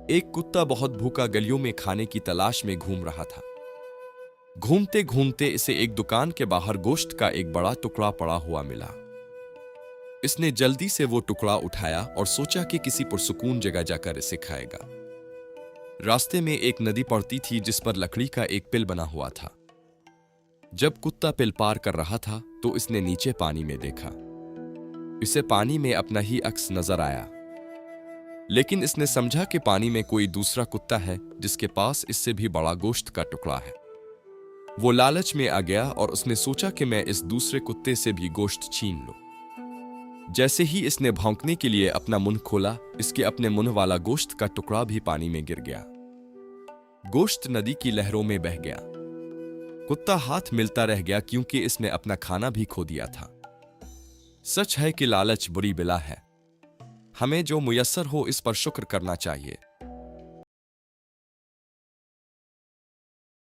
एक कुत्ता बहुत भूखा गलियों में खाने की तलाश में घूम रहा था। घूमते घूमते इसे एक दुकान के बाहर गोश्त का एक बड़ा टुकड़ा पड़ा हुआ मिला। इसने जल्दी से वो टुकड़ा उठाया और सोचा कि किसी पुरसुकून जगह जाकर इसे खाएगा। रास्ते में एक नदी पड़ती थी जिस पर लकड़ी का एक पिल बना हुआ था। जब कुत्ता पिल पार कर रहा था तो इसने नीचे पानी में देखा। इसे पानी में अपना ही अक्स नजर आया, लेकिन इसने समझा कि पानी में कोई दूसरा कुत्ता है जिसके पास इससे भी बड़ा गोश्त का टुकड़ा है। वो लालच में आ गया और उसने सोचा कि मैं इस दूसरे कुत्ते से भी गोश्त छीन लूं। जैसे ही इसने भौंकने के लिए अपना मुंह खोला, इसके अपने मुंह वाला गोश्त का टुकड़ा भी पानी में गिर गया। गोश्त नदी की लहरों में बह गया। कुत्ता हाथ मिलता रह गया क्योंकि इसने अपना खाना भी खो दिया था। सच है कि लालच बुरी बला है। हमें जो मुयस्सर हो इस पर शुक्र करना चाहिए।